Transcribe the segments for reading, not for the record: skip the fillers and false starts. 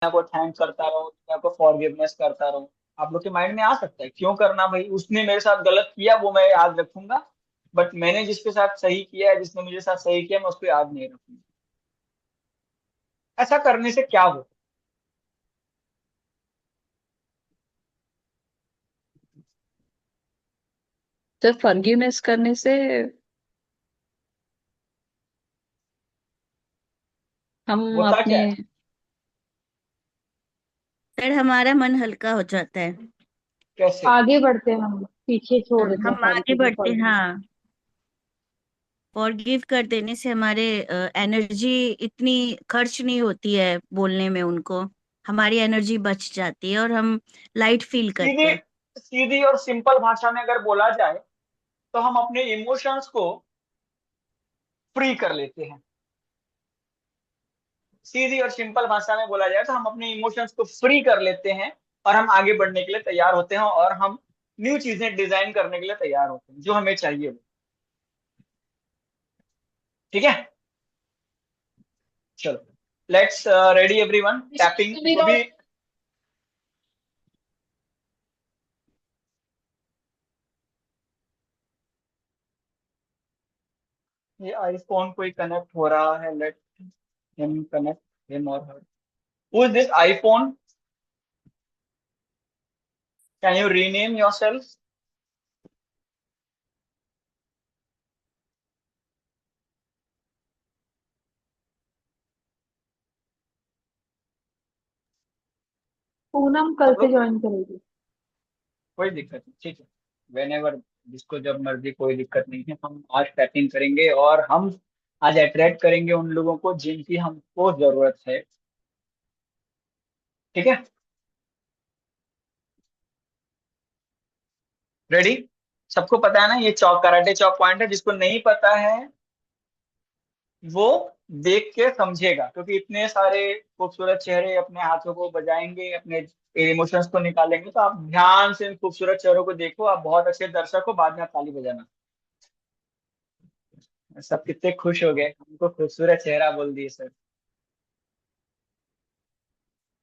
को थैंक करता रहूं, दुनिया को फॉरगिवनेस करता रहूं। आप लोग के माइंड में आ सकता है क्यों करना भाई, उसने मेरे साथ गलत किया वो मैं याद रखूंगा, बट मैंने जिसके साथ सही किया है, जिसने मुझे साथ सही किया, मैं उसको याद नहीं रखूंगा। ऐसा करने से क्या हो? तो फॉरगिवनेस करने से हम होता क्या अपने है? फिर हमारा मन हल्का हो जाता है। कैसे? आगे बढ़ते हैं, हम पीछे छोड़ देते हैं हम सारी आगे चीजें बढ़ते हैं, फॉरगिव। हाँ। फॉरगिव कर देने से हमारे एनर्जी इतनी खर्च नहीं होती है बोलने में उनको। हमारी एनर्जी बच जाती है और हम लाइट फील करते सीधी हैं। सीधी और सिंपल भाषा में अगर बोला जाए तो हम अपने इमोशंस को फ्री कर लेते हैं। सीधी और सिंपल भाषा में बोला जाए तो हम अपने इमोशंस को फ्री कर लेते हैं, और हम आगे बढ़ने के लिए तैयार होते हैं, और हम न्यू चीजें डिजाइन करने के लिए तैयार होते हैं जो हमें चाहिए वो। ठीक है, चलो, लेट्स रेडी एवरीवन, टैपिंग जो भी। ये आईफोन कोई कनेक्ट हो रहा है, लेट हिम कनेक्ट, हिम और her. Who is this iPhone? Can you rename yourself? Poonam कल सब से लोग, ज्वाइन करेगी। कोई दिक्कत नहीं, ठीक है। वेन एवर, जिसको जब मर्जी, कोई दिक्कत नहीं है। हम आज पैकिंग करेंगे और हम आज अट्रैक्ट करेंगे उन लोगों को जिनकी हमको जरूरत है। ठीक है, रेडी? सबको पता है ना ये चौक, कराटे चौक पॉइंट है। जिसको नहीं पता है वो देख के समझेगा, क्योंकि इतने सारे खूबसूरत चेहरे अपने हाथों को बजाएंगे, अपने इमोशंस को निकालेंगे। तो आप ध्यान से इन खूबसूरत चेहरों को देखो, आप बहुत अच्छे दर्शक हो, बाद में आप ताली बजाना। सब कितने खुश हो गए, हमको खूबसूरत चेहरा बोल दिए सर।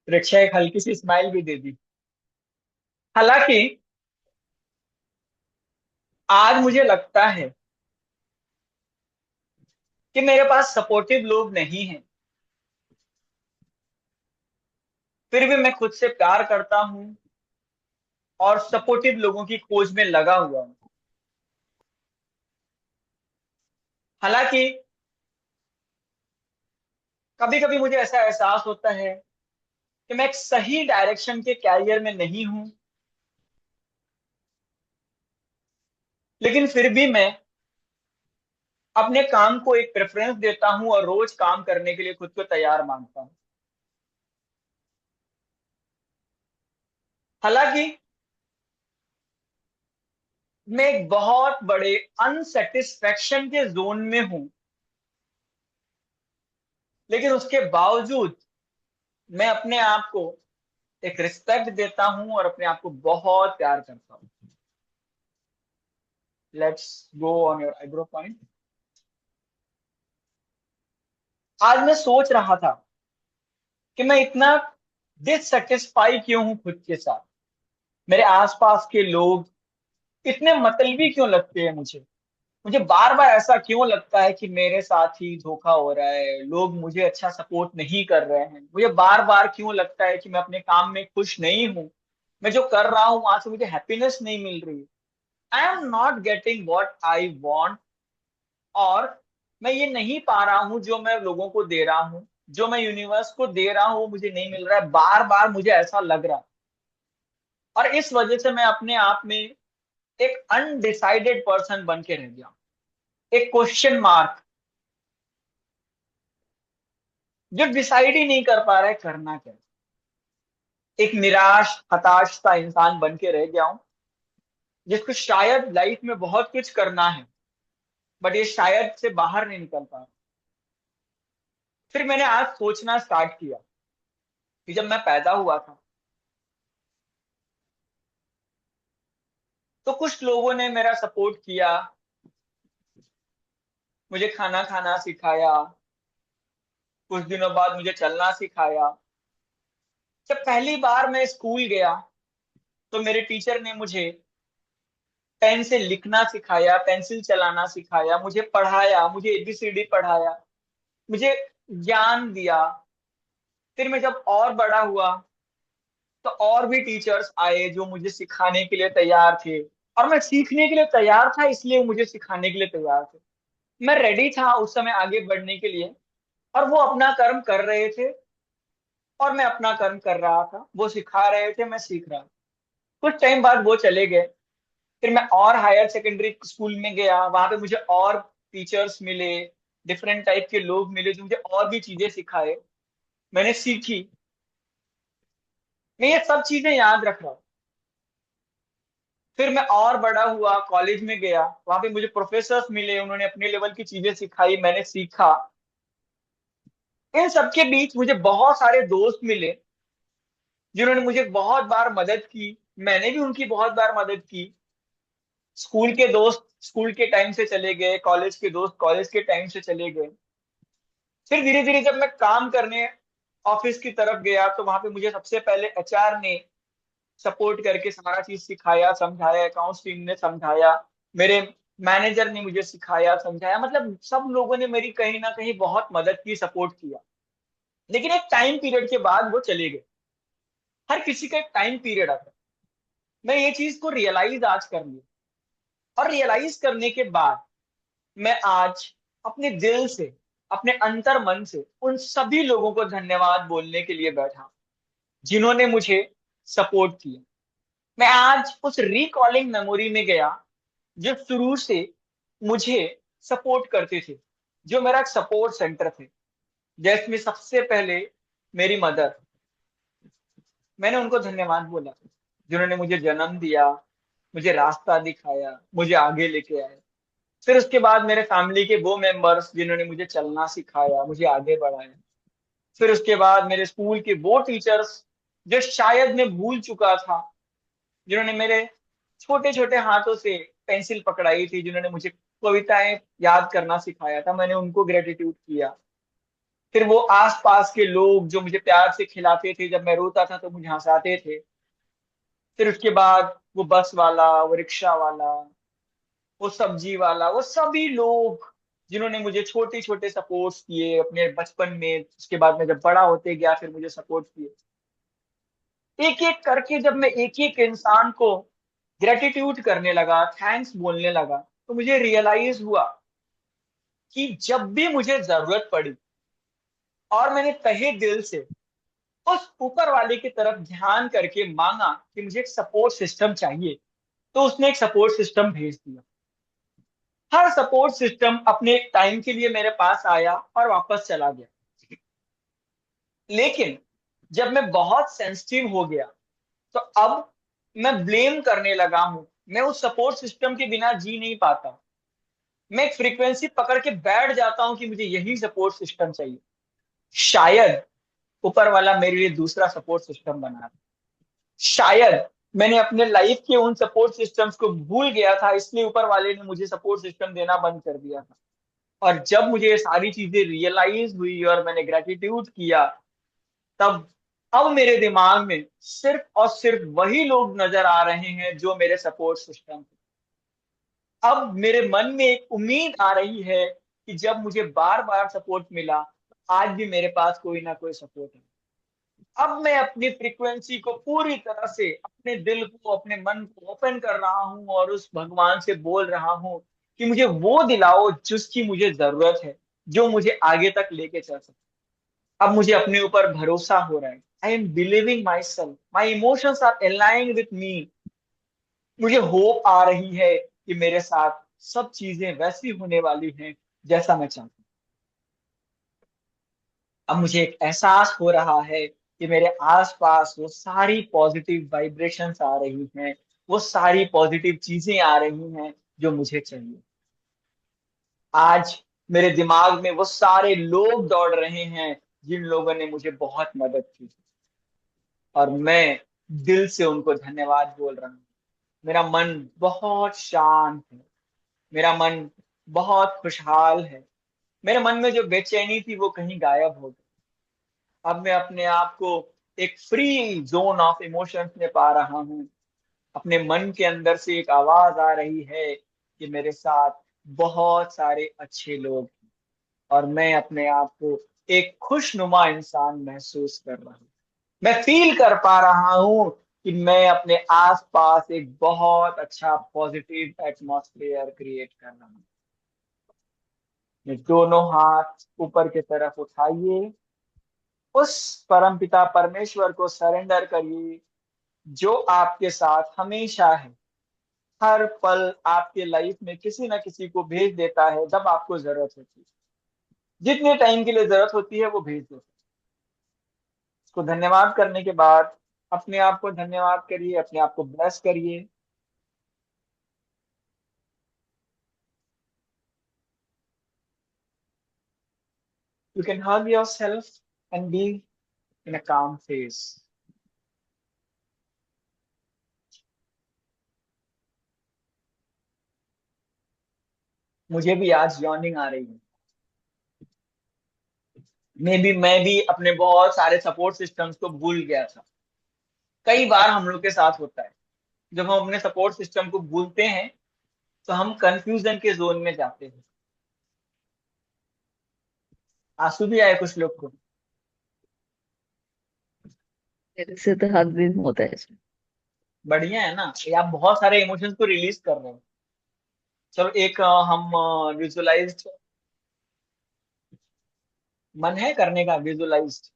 प्रेक्षा एक हल्की सी स्माइल भी दे दी। हालांकि आज मुझे लगता है कि मेरे पास सपोर्टिव लोग नहीं हैं, फिर भी मैं खुद से प्यार करता हूं और सपोर्टिव लोगों की खोज में लगा हुआ हूं। हालांकि कभी कभी मुझे ऐसा एहसास होता है कि मैं एक सही डायरेक्शन के कैरियर में नहीं हूं, लेकिन फिर भी मैं अपने काम को एक प्रेफरेंस देता हूं और रोज काम करने के लिए खुद को तैयार मानता हूं। हालांकि मैं एक बहुत बड़े अनसेटिस्फैक्शन के जोन में हूं, लेकिन उसके बावजूद मैं अपने आप को एक रिस्पेक्ट देता हूं और अपने आप को बहुत प्यार करता हूं। Let's go on your eyebrow point. आज मैं सोच रहा था कि मैं इतना डिससेटिस्फाई क्यों हूं खुद के साथ। मेरे आसपास के लोग इतने मतलबी क्यों लगते हैं मुझे। मुझे बार बार ऐसा क्यों लगता है कि मेरे साथ ही धोखा हो रहा है, लोग मुझे अच्छा सपोर्ट नहीं कर रहे हैं। मुझे बार बार क्यों लगता है कि मैं अपने काम में खुश नहीं हूं, मैं जो कर रहा हूं वहां से मुझे हैप्पीनेस नहीं मिल रही। I am not getting what I want, और मैं ये नहीं पा रहा हूं जो मैं लोगों को दे रहा हूं, जो मैं यूनिवर्स को दे रहा हूं वो मुझे नहीं मिल रहा है। बार बार मुझे ऐसा लग रहा है, और इस वजह से मैं अपने आप में एक अनडिसाइडेड पर्सन बन के रह गया, एक क्वेश्चन मार्क, जो डिसाइड ही नहीं कर पा रहा है करना क्या। एक निराश हताश सा इंसान बन के रह गया हूं, जिसको शायद लाइफ में बहुत कुछ करना है, बट ये शायद से बाहर नहीं निकल पा रहा। फिर मैंने आज सोचना स्टार्ट किया कि जब मैं पैदा हुआ था तो कुछ लोगों ने मेरा सपोर्ट किया, मुझे खाना खाना सिखाया, कुछ दिनों बाद मुझे चलना सिखाया, जब पहली बार मैं स्कूल गया तो मेरे टीचर ने मुझे पेन से लिखना सिखाया, पेंसिल चलाना सिखाया, मुझे पढ़ाया, मुझे एबीसीडी पढ़ाया, मुझे ज्ञान दिया। फिर मैं जब और बड़ा हुआ तो और भी टीचर्स आए जो मुझे सिखाने के लिए तैयार थे, और मैं सीखने के लिए तैयार था, इसलिए वो मुझे सिखाने के लिए तैयार थे। मैं रेडी था उस समय आगे बढ़ने के लिए, और वो अपना कर्म कर रहे थे और मैं अपना कर्म कर रहा था। वो सिखा रहे थे, मैं सीख रहा था। कुछ टाइम बाद वो चले गए। फिर मैं और हायर सेकेंडरी स्कूल में गया, वहां पे मुझे और टीचर्स मिले, डिफरेंट टाइप के लोग मिले जो मुझे और भी चीजें सिखाए, मैंने सीखी। मैं ये सब चीजें याद रख रहा हूँ। फिर मैं और बड़ा हुआ, कॉलेज में गया, वहां पे मुझे प्रोफेसर्स मिले, उन्होंने अपने लेवल की चीजें सिखाई, मैंने सीखा। इन सबके बीच मुझे बहुत सारे दोस्त मिले जिन्होंने मुझे बहुत बार मदद की, मैंने भी उनकी बहुत बार मदद की। स्कूल के दोस्त स्कूल के टाइम से चले गए, कॉलेज के दोस्त कॉलेज के टाइम से चले गए। फिर धीरे धीरे जब मैं काम करने ऑफिस की तरफ गया तो वहां पे मुझे सबसे पहले एचआर ने सपोर्ट करके सारा चीज सिखाया, समझाया, अकाउंट्स टीम ने समझाया, मेरे मैनेजर ने मुझे सिखाया, समझाया, मतलब सब लोगों ने मेरी कहीं ना कहीं बहुत मदद की, सपोर्ट किया। लेकिन एक टाइम पीरियड के बाद वो चले गए। हर किसी का एक टाइम पीरियड आता है। मैं ये चीज को रियलाइज आज कर लिया, और रियलाइज करने के बाद मैं आज अपने दिल से, अपने अंतर मन से उन सभी लोगों को धन्यवाद बोलने के लिए बैठा जिन्होंने मुझे सपोर्ट किया। मैं आज उस रिकॉलिंग मेमोरी में गया जो शुरू से मुझे सपोर्ट करते थे, जो मेरा सपोर्ट सेंटर थे, जिसमें सबसे पहले मेरी मदर। मैंने उनको धन्यवाद बोला जिन्होंने मुझे जन्म दिया, मुझे रास्ता दिखाया, मुझे आगे लेके आए। फिर उसके बाद मेरे फैमिली के वो मेंबर्स जिन्होंने मुझे चलना सिखाया, मुझे आगे बढ़ाया। फिर उसके बाद मेरे स्कूल के वो टीचर्स जो शायद मैं भूल चुका था, जिन्होंने मेरे छोटे छोटे हाथों से पेंसिल पकड़ाई थी, जिन्होंने मुझे कविताएं याद करना सिखाया था, मैंने उनको ग्रेटिट्यूड किया। फिर वो आस पास के लोग जो मुझे प्यार से खिलाते थे, जब मैं रोता था तो मुझे हंसाते थे। फिर उसके बाद वो बस वाला, वो रिक्शा वाला, वो सब्जी वाला, वो सभी लोग जिन्होंने मुझे छोटे छोटे सपोर्ट्स किए अपने बचपन में, उसके बाद में जब बड़ा होते गया फिर मुझे सपोर्ट किए। एक एक करके जब मैं एक एक इंसान को ग्रेटिट्यूड करने लगा, थैंक्स बोलने लगा, तो मुझे रियलाइज हुआ कि जब भी मुझे जरूरत पड़ी और मैंने तहे दिल से उस ऊपर वाले की तरफ ध्यान करके मांगा कि मुझे एक सपोर्ट सिस्टम चाहिए, तो उसने एक सपोर्ट सिस्टम भेज दिया। हर सपोर्ट सिस्टम अपने टाइम के लिए मेरे पास आया और वापस चला गया। लेकिन जब मैं बहुत सेंसिटिव हो गया तो अब मैं ब्लेम करने लगा हूं। मैं उस सपोर्ट सिस्टम के बिना जी नहीं पाता। मैं एक फ्रीक्वेंसी पकड़ के बैठ जाता हूं कि मुझे यही सपोर्ट सिस्टम चाहिए। शायद ऊपर वाला मेरे लिए दूसरा सपोर्ट सिस्टम बना है। शायद मैंने अपने लाइफ के उन सपोर्ट सिस्टम्स को भूल गया था, इसलिए ऊपर वाले ने मुझे सपोर्ट सिस्टम देना बंद कर दिया था। और जब मुझे ये सारी चीजें रियलाइज हुई और मैंने ग्रेटिट्यूड किया, तब अब मेरे दिमाग में सिर्फ और सिर्फ वही लोग नजर आ रहे हैं जो मेरे सपोर्ट सिस्टम थे। अब मेरे मन में एक उम्मीद आ रही है कि जब मुझे बार बार सपोर्ट मिला, आज भी मेरे पास कोई ना कोई सपोर्ट है। अब मैं अपनी फ्रीक्वेंसी को पूरी तरह से, अपने दिल को, अपने मन को ओपन कर रहा हूं और उस भगवान से बोल रहा हूं कि मुझे वो दिलाओ जिसकी मुझे जरूरत है, जो मुझे आगे तक लेके चल सके। अब मुझे अपने ऊपर भरोसा हो रहा है। I am believing my self, my emotions are aligning with me. मुझे होप आ रही है कि मेरे साथ सब चीजें वैसी होने वाली हैं जैसा मैं चाहता हूँ। अब मुझे एक एहसास हो रहा है कि मेरे आसपास वो सारी पॉजिटिव वाइब्रेशंस आ रही हैं, वो सारी पॉजिटिव चीजें आ रही हैं जो मुझे चाहिए। आज मेरे दिमाग में वो सारे लोग दौड़ रहे हैं जिन लोगों ने मुझे बहुत मदद की, और मैं दिल से उनको धन्यवाद बोल रहा हूँ। मेरा मन बहुत शांत है, मेरा मन बहुत खुशहाल है। मेरे मन में जो बेचैनी थी वो कहीं गायब हो गई। अब मैं अपने आप को एक फ्री जोन ऑफ इमोशंस में पा रहा हूँ। अपने मन के अंदर से एक आवाज आ रही है कि मेरे साथ बहुत सारे अच्छे लोग हैं, और मैं अपने आप को एक खुशनुमा इंसान महसूस कर रहा हूँ। मैं फील कर पा रहा हूँ कि मैं अपने आसपास एक बहुत अच्छा पॉजिटिव एटमॉस्फेयर क्रिएट कर रहा हूँ। ये दोनों हाथ ऊपर की तरफ उठाइए, उस परमपिता परमेश्वर को सरेंडर करिए जो आपके साथ हमेशा है। हर पल आपके लाइफ में किसी ना किसी को भेज देता है जब आपको जरूरत होती है। जितने टाइम के लिए जरूरत होती है वो भेज देता है। उसको धन्यवाद करने के बाद अपने आप को धन्यवाद करिए, अपने आप को ब्लेस करिए। You can hug yourself and be in a calm phase. मुझे भी आज यॉर्निंग आ रही है। मैं भी अपने बहुत सारे सपोर्ट सिस्टम्स को भूल गया था। कई बार हम लोग के साथ होता है, जब हम अपने सपोर्ट सिस्टम को भूलते हैं तो हम कंफ्यूजन के जोन में जाते हैं। आंसू भी आए कुछ लोग को। मेरे से तो हक भी होता है इसमें। बढ़िया है ना, ये आप बहुत सारे इमोशंस को रिलीज कर रहे हो। चलो एक हम विजुअलाइज, मन है करने का visualize.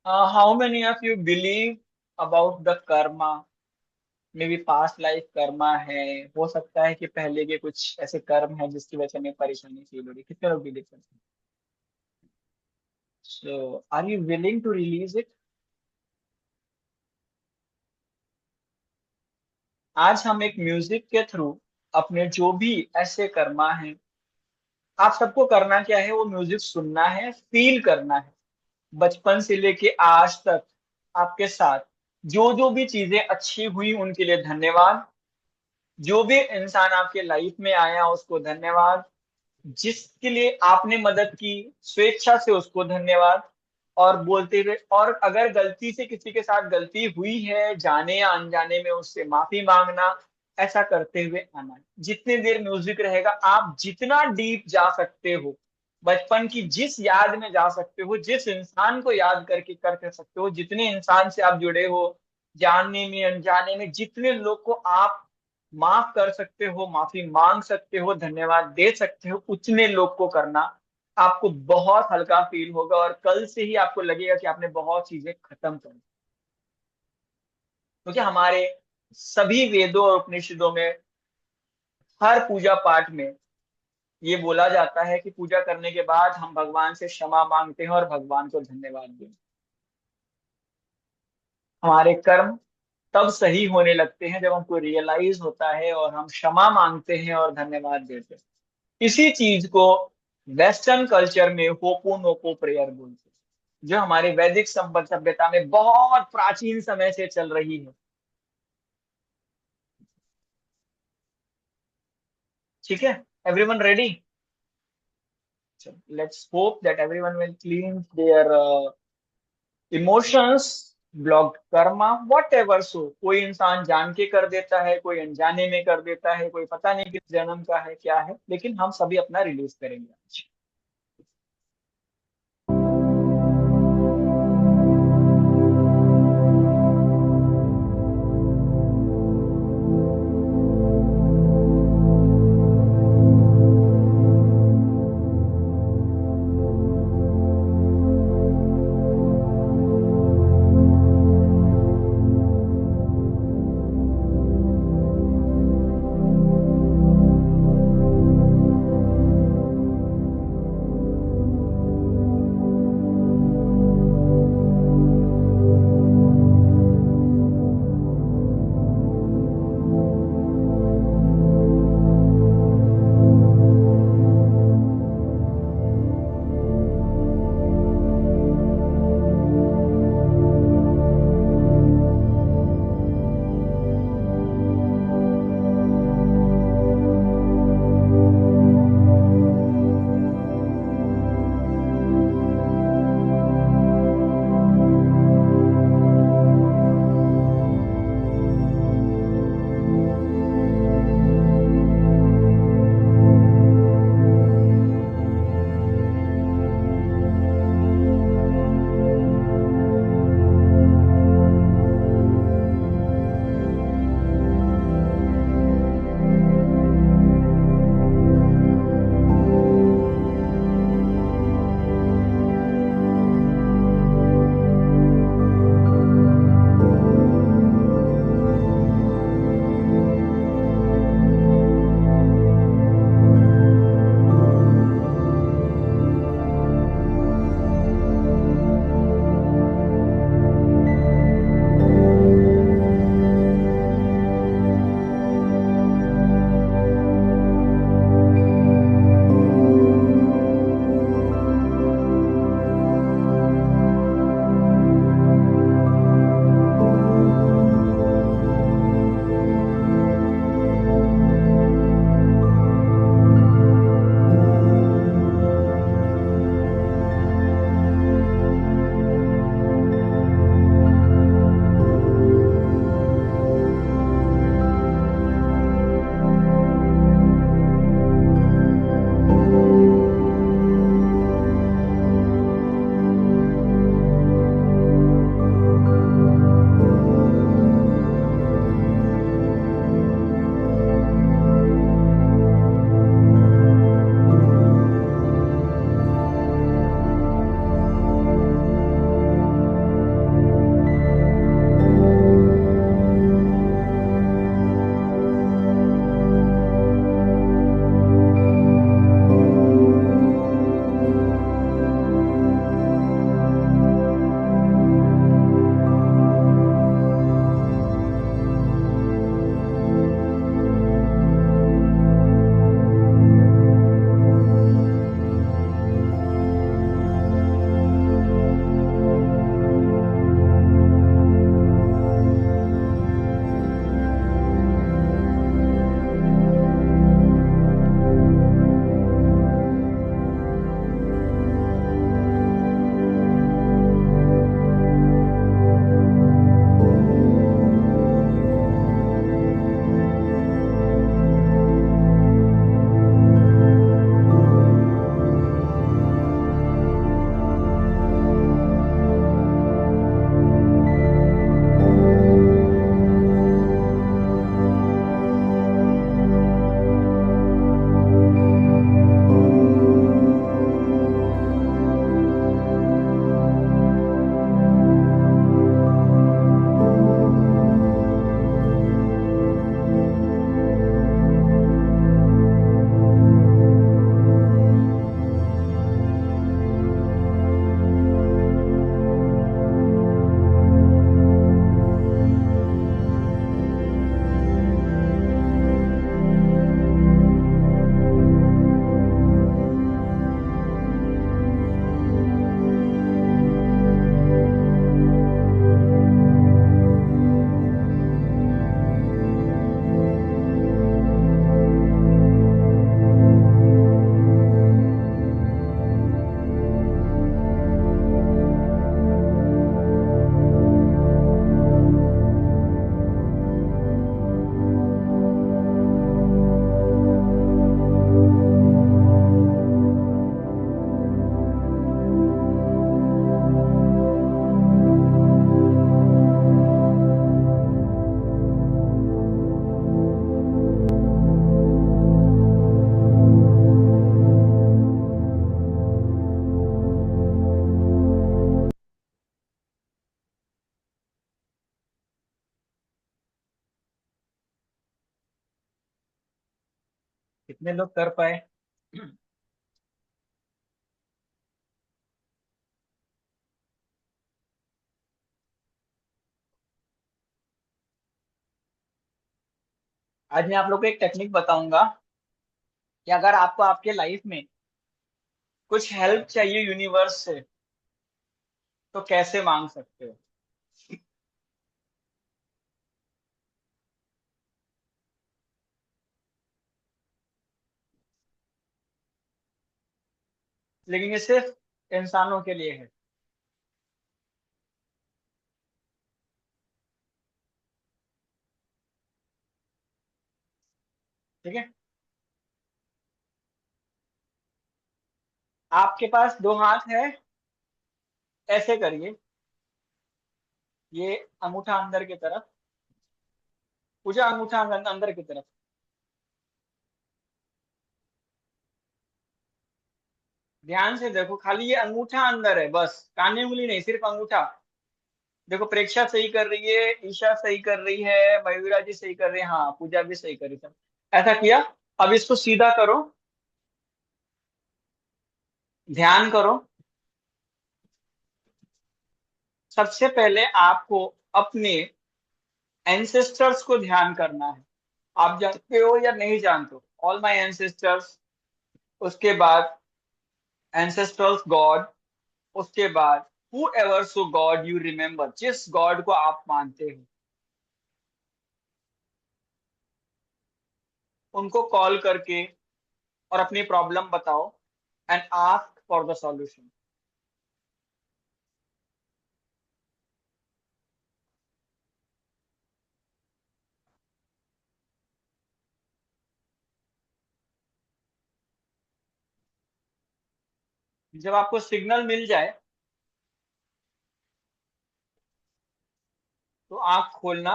How many of you believe about the karma? Maybe past life karma है, हो सकता है कि पहले के कुछ ऐसे कर्म है जिसकी वजह से हमें परेशानी फील हो रही है। कितने लोग बिलीव करते हैं? So are you willing to release it? आज हम एक म्यूजिक के थ्रू अपने जो भी ऐसे कर्मा हैं, आप सबको करना क्या है, वो म्यूजिक सुनना है, फील करना है। बचपन से लेके आज तक आपके साथ जो जो भी चीजें अच्छी हुई उनके लिए धन्यवाद। जो भी इंसान आपके लाइफ में आया उसको धन्यवाद। जिसके लिए आपने मदद की स्वेच्छा से उसको धन्यवाद। और बोलते हुए, और अगर गलती से किसी के साथ गलती हुई है जाने या अनजाने में, उससे माफी मांगना। ऐसा करते हुए आना। जितनी देर म्यूजिक रहेगा आप जितना डीप जा सकते हो, बचपन की जिस याद में जा सकते हो, जिस इंसान को याद करके कर सकते हो, जितने इंसान से आप जुड़े हो, जानने में अनजाने में, जितने लोग को आप माफ कर सकते हो, माफी मांग सकते हो, धन्यवाद दे सकते हो, उतने लोग को करना। आपको बहुत हल्का फील होगा और कल से ही आपको लगेगा कि आपने बहुत चीजें खत्म कर दी। क्योंकि हमारे सभी वेदों और उपनिषदों में, हर पूजा पाठ में ये बोला जाता है कि पूजा करने के बाद हम भगवान से क्षमा मांगते हैं और भगवान को धन्यवाद देते हैं। हमारे कर्म तब सही होने लगते हैं जब हमको रियलाइज होता है और हम क्षमा मांगते हैं और धन्यवाद देते हैं। इसी चीज को वेस्टर्न कल्चर में होपोनोपो प्रेयर बोलते हैं, जो हमारे वैदिक सभ्यता में बहुत प्राचीन समय से चल रही है। ठीक है, everyone ready? Let's hope that everyone will clean their emotions, blocked Karma, what ever so. कोई इंसान जान के कर देता है, कोई अनजाने में कर देता है, कोई पता नहीं किस जन्म का है क्या है, लेकिन हम सभी अपना रिलीज करेंगे आज। जितने लोग कर पाए। आज मैं आप लोग को एक टेक्निक बताऊंगा कि अगर आपको आपके लाइफ में कुछ हेल्प चाहिए यूनिवर्स से तो कैसे मांग सकते हो। लेकिन ये सिर्फ इंसानों के लिए है। ठीक है, आपके पास दो हाथ है, ऐसे करिए, ये अंगूठा अंदर की तरफ, पूजा अंगूठा अंदर की तरफ। ध्यान से देखो, खाली ये अंगूठा अंदर है बस, कान उंगली नहीं, सिर्फ अंगूठा। देखो प्रेक्षा सही कर रही है, ईशा सही कर रही है, मयूरा जी सही कर रही है, हाँ पूजा भी सही कर रही है। ऐसा किया। अब इसको सीधा करो, ध्यान करो। सबसे पहले आपको अपने एंसेस्टर्स को ध्यान करना है। आप जानते हो या नहीं जानते हो, ऑल माई एंसेस्टर्स, उसके बाद एंसेस्टर्स गॉड, उसके बाद who ever so God you remember, जिस गॉड को आप मानते हो उनको कॉल करके और अपनी प्रॉब्लम बताओ and ask for the solution. जब आपको सिग्नल मिल जाए तो आंख खोलना,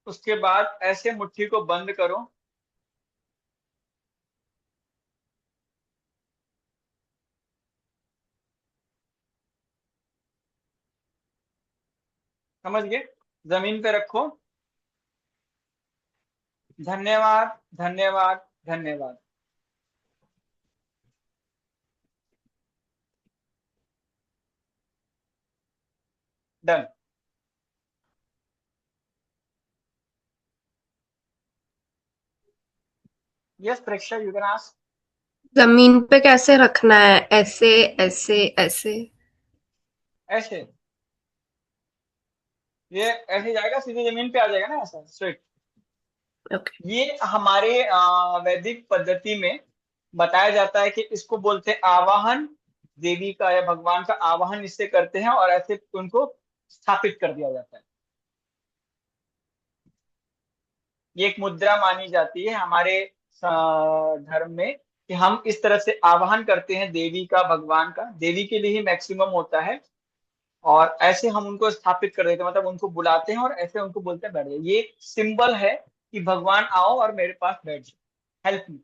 उसके बाद ऐसे मुट्ठी को बंद करो, समझ गए, जमीन पे रखो। धन्यवाद, धन्यवाद, धन्यवाद। Done. Yes Preksha, you can ask. जमीन पे कैसे रखना है? ऐसे ऐसे ऐसे? ऐसे, ये ऐसे जाएगा, सीधे जमीन पे आ जाएगा ना, ऐसा स्ट्रेट। ओके। ये हमारे वैदिक पद्धति में बताया जाता है कि इसको बोलते हैं आवाहन। देवी का या भगवान का आवाहन इससे करते हैं और ऐसे उनको स्थापित कर दिया जाता है। ये एक मुद्रा मानी जाती है हमारे धर्म में कि हम इस तरह से आवाहन करते हैं देवी का, भगवान का, देवी के लिए ही मैक्सिमम होता है। और ऐसे हम उनको स्थापित कर देते हैं, मतलब उनको बुलाते हैं और ऐसे उनको बोलते हैं बैठ जाओ। ये सिंबल है कि भगवान आओ और मेरे पास बैठ जाओ, हेल्प मी।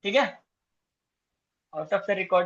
ठीक है, आउट ऑफ द रिकॉर्ड।